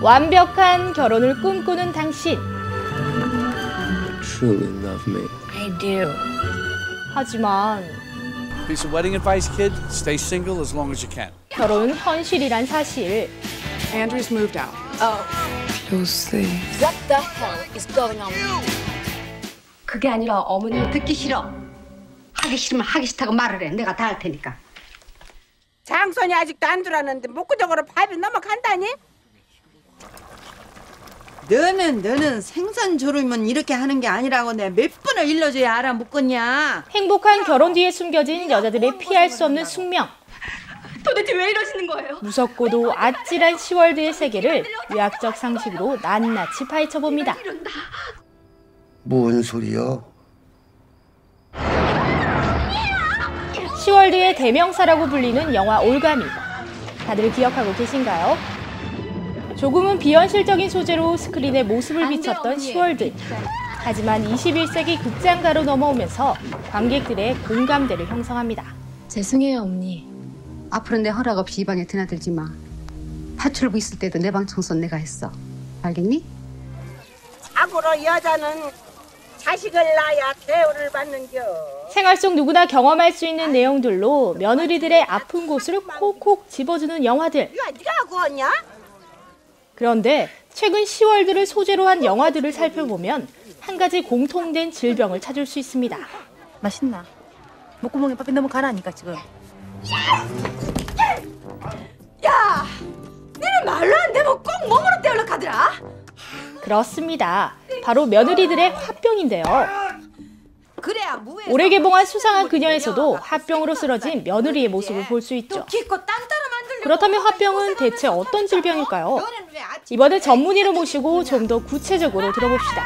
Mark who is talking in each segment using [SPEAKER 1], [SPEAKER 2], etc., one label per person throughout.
[SPEAKER 1] 완벽한 결혼을 꿈꾸는 당신.
[SPEAKER 2] Truly love me.
[SPEAKER 3] I do.
[SPEAKER 1] 하지만
[SPEAKER 4] Piece of wedding advice, kid. Stay single as long as you can.
[SPEAKER 1] 결혼은 현실이란 사실.
[SPEAKER 5] Andrew's moved out.
[SPEAKER 2] You'll see.
[SPEAKER 3] What the hell is going on?
[SPEAKER 6] 그게 아니라 어머니 듣기 싫어. 하기 싫으면 하기 싫다고 말을 해. 내가 다 할 테니까.
[SPEAKER 7] 장손이 아직도 안 들어왔는데 목구적으로 밥이 넘어간다니?
[SPEAKER 8] 너는 생선 조르면 이렇게 하는 게 아니라고 내가 몇 번을 일러줘야 알아먹겠냐.
[SPEAKER 1] 행복한 결혼 뒤에 숨겨진 여자들의 피할 수 없는 숙명.
[SPEAKER 6] 도대체 왜 이러시는 거예요?
[SPEAKER 1] 무섭고도 아찔한 시월드의 세계를 의학적 상식으로 낱낱이 파헤쳐봅니다.
[SPEAKER 2] 뭔 소리야?
[SPEAKER 1] 시월드의 대명사라고 불리는 영화 올가미. 다들 기억하고 계신가요? 조금은 비현실적인 소재로 스크린에 모습을 비췄던 시월드. 하지만 21세기 극장가로 넘어오면서 관객들의 공감대를 형성합니다.
[SPEAKER 3] 죄송해요, 언니.
[SPEAKER 6] 앞으로 내 허락 없이 이 방에 드나들지 마. 파출부 있을 때도 내 방 청소는 내가 했어. 알겠니?
[SPEAKER 7] 앞으로 여자는 자식을 낳아야 대우를 받는겨.
[SPEAKER 1] 생활 속 누구나 경험할 수 있는 내용들로 며느리들의 아픈 곳을 콕콕 집어주는 영화들.
[SPEAKER 7] 이거 네가 구웠냐?
[SPEAKER 1] 그런데 최근 시월드를 소재로 한 영화들을 살펴보면 한 가지 공통된 질병을 찾을 수 있습니다.
[SPEAKER 5] 맛있나? 목구멍에 밥이 너무 가라니까 지금.
[SPEAKER 6] 야! 너는 말로 안 되면 꼭 몸으로 때우려 하더라.
[SPEAKER 1] 그렇습니다. 바로 며느리들의 화병인데요.
[SPEAKER 8] 그래야 뭐해.
[SPEAKER 1] 올해 개봉한 수상한 그녀에서도 화병으로 쓰러진 며느리의 모습을 볼 수 있죠.
[SPEAKER 8] 기껏 딴따라 만들려고.
[SPEAKER 1] 그렇다면 화병은 대체 어떤 질병일까요? 이번에 전문의를 모시고 좀 더 구체적으로 들어봅시다.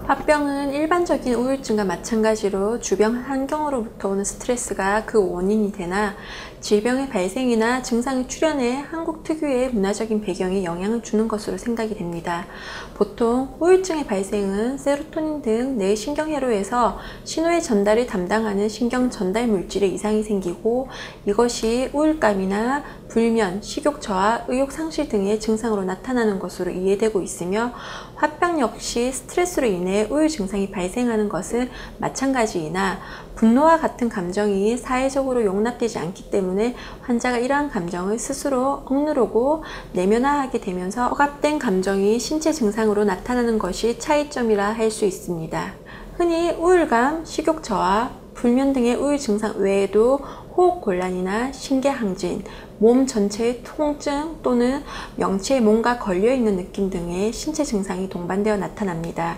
[SPEAKER 9] 화병은 일반적인 우울증과 마찬가지로 주변 환경으로부터 오는 스트레스가 그 원인이 되나 질병의 발생이나 증상의 출현에 한국 특유의 문화적인 배경이 영향을 주는 것으로 생각이 됩니다. 보통 우울증의 발생은 세로토닌 등 뇌 신경회로에서 신호의 전달을 담당하는 신경 전달 물질에 이상이 생기고 이것이 우울감이나 불면, 식욕 저하, 의욕 상실 등의 증상으로 나타나는 것으로 이해되고 있으며 화병 역시 스트레스로 인해 우울 증상이 발생하는 것은 마찬가지이나 분노와 같은 감정이 사회적으로 용납되지 않기 때문에 환자가 이러한 감정을 스스로 억누르고 내면화하게 되면서 억압된 감정이 신체 증상으로 나타나는 것이 차이점이라 할 수 있습니다. 흔히 우울감, 식욕 저하, 불면 등의 우울 증상 외에도 호흡 곤란이나 신개항진, 몸 전체의 통증 또는 명치에 뭔가 걸려있는 느낌 등의 신체 증상이 동반되어 나타납니다.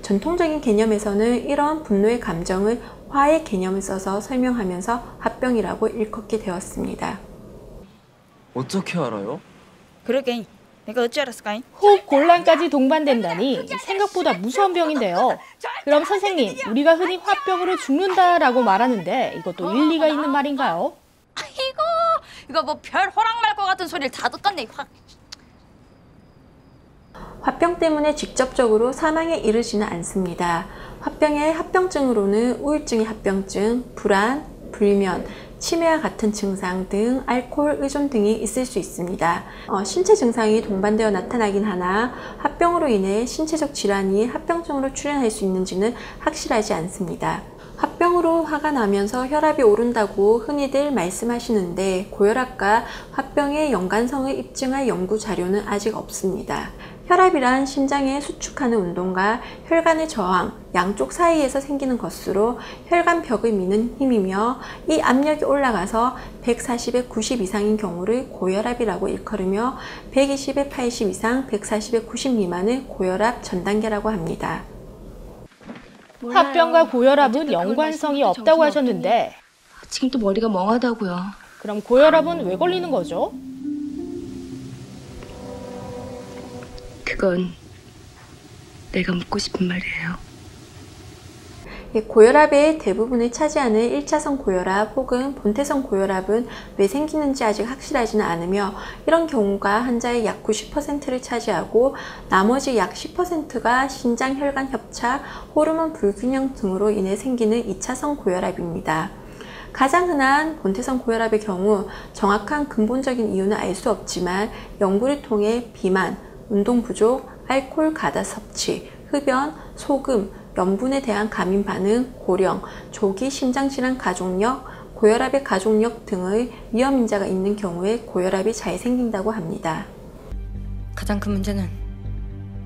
[SPEAKER 9] 전통적인 개념에서는 이런 분노의 감정을 화의 개념을 써서 설명하면서 화병이라고 일컫게 되었습니다.
[SPEAKER 2] 어떻게 알아요?
[SPEAKER 5] 그러게. 내가 어찌 알았을까?
[SPEAKER 1] 호흡 곤란까지 동반된다니 생각보다 무서운 병인데요. 그럼 선생님, 우리가 흔히 화병으로 죽는다라고 말하는데 이것도 일리가 있는 말인가요?
[SPEAKER 3] 이거 뭐 별 호랑말 것 같은 소리를 다 듣겠네.
[SPEAKER 9] 화병 때문에 직접적으로 사망에 이르지는 않습니다. 화병의 합병증으로는 우울증의 합병증, 불안, 불면, 치매와 같은 증상 등 알코올 의존 등이 있을 수 있습니다. 신체 증상이 동반되어 나타나긴 하나 화병으로 인해 신체적 질환이 합병증으로 출현할 수 있는지는 확실하지 않습니다. 화병으로 화가 나면서 혈압이 오른다고 흔히들 말씀하시는데 고혈압과 화병의 연관성을 입증할 연구 자료는 아직 없습니다. 혈압이란 심장에 수축하는 운동과 혈관의 저항, 양쪽 사이에서 생기는 것으로 혈관벽을 미는 힘이며 이 압력이 올라가서 140에 90 이상인 경우를 고혈압이라고 일컬으며 120에 80 이상, 140에 90 미만을 고혈압 전 단계라고 합니다.
[SPEAKER 1] 화병과 고혈압은 연관성이 없다고 하셨는데
[SPEAKER 3] 지금 또 머리가 멍하다고요.
[SPEAKER 1] 그럼 고혈압은 왜 걸리는 거죠?
[SPEAKER 3] 그건 내가 묻고 싶은 말이에요.
[SPEAKER 9] 고혈압의 대부분을 차지하는 1차성 고혈압 혹은 본태성 고혈압은 왜 생기는지 아직 확실하지는 않으며 이런 경우가 환자의 약 90%를 차지하고 나머지 약 10%가 신장 혈관 협착, 호르몬 불균형 등으로 인해 생기는 2차성 고혈압입니다. 가장 흔한 본태성 고혈압의 경우 정확한 근본적인 이유는 알 수 없지만 연구를 통해 비만, 운동 부족, 알코올 과다 섭취, 흡연, 소금, 염분에 대한 과민 반응, 고령, 조기 심장질환 가족력, 고혈압의 가족력 등의 위험 인자가 있는 경우에 고혈압이 잘 생긴다고 합니다.
[SPEAKER 10] 가장 큰 문제는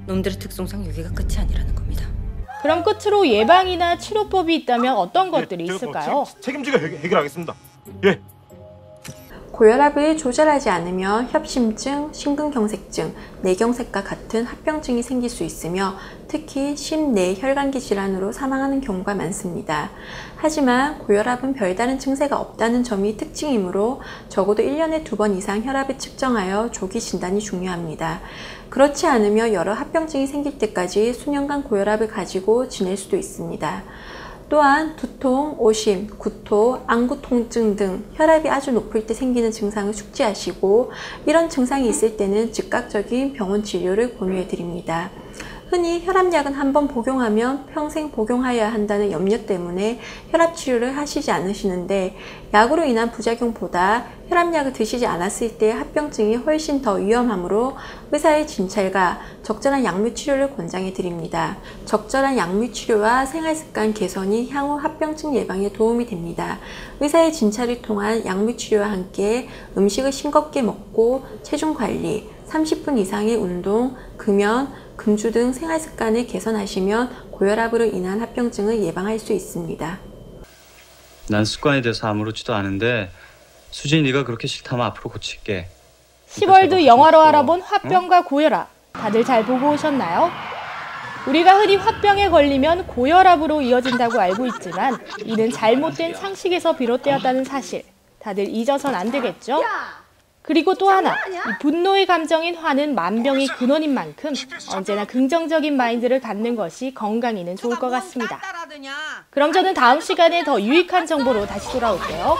[SPEAKER 10] 놈들의 특성상 여기가 끝이 아니라는 겁니다.
[SPEAKER 1] 그럼 끝으로 예방이나 치료법이 있다면 어떤 것들이 있을까요?
[SPEAKER 11] 책임지고 해결하겠습니다. 예.
[SPEAKER 9] 고혈압을 조절하지 않으면 협심증, 심근경색증, 뇌경색과 같은 합병증이 생길 수 있으며 특히 심뇌혈관계 질환으로 사망하는 경우가 많습니다. 하지만 고혈압은 별다른 증세가 없다는 점이 특징이므로 적어도 1년에 2번 이상 혈압을 측정하여 조기 진단이 중요합니다. 그렇지 않으면 여러 합병증이 생길 때까지 수년간 고혈압을 가지고 지낼 수도 있습니다. 또한 두통, 오심, 구토, 안구 통증 등 혈압이 아주 높을 때 생기는 증상을 숙지하시고 이런 증상이 있을 때는 즉각적인 병원 치료를 권유해 드립니다. 흔히 혈압약은 한번 복용하면 평생 복용하여야 한다는 염려 때문에 혈압 치료를 하시지 않으시는데 약으로 인한 부작용보다 혈압약을 드시지 않았을 때 합병증이 훨씬 더 위험하므로 의사의 진찰과 적절한 약물 치료를 권장해 드립니다. 적절한 약물 치료와 생활습관 개선이 향후 합병증 예방에 도움이 됩니다. 의사의 진찰을 통한 약물 치료와 함께 음식을 싱겁게 먹고 체중 관리, 30분 이상의 운동, 금연, 금주 등 생활습관을 개선하시면 고혈압으로 인한 합병증을 예방할 수 있습니다.
[SPEAKER 12] 난 습관에 대해서 아무렇지도 않은데 수진이 네가 그렇게 싫다면 앞으로 고칠게.
[SPEAKER 1] 시월드 영화로 알아본 화병과 고혈압, 다들 잘 보고 오셨나요? 우리가 흔히 화병에 걸리면 고혈압으로 이어진다고 알고 있지만 이는 잘못된 상식에서 비롯되었다는 사실, 다들 잊어선 안 되겠죠? 그리고 또 하나, 이 분노의 감정인 화는 만병의 근원인 만큼 언제나 긍정적인 마인드를 갖는 것이 건강에는 좋을 것 같습니다. 그럼 저는 다음 시간에 더 유익한 정보로 다시 돌아올게요.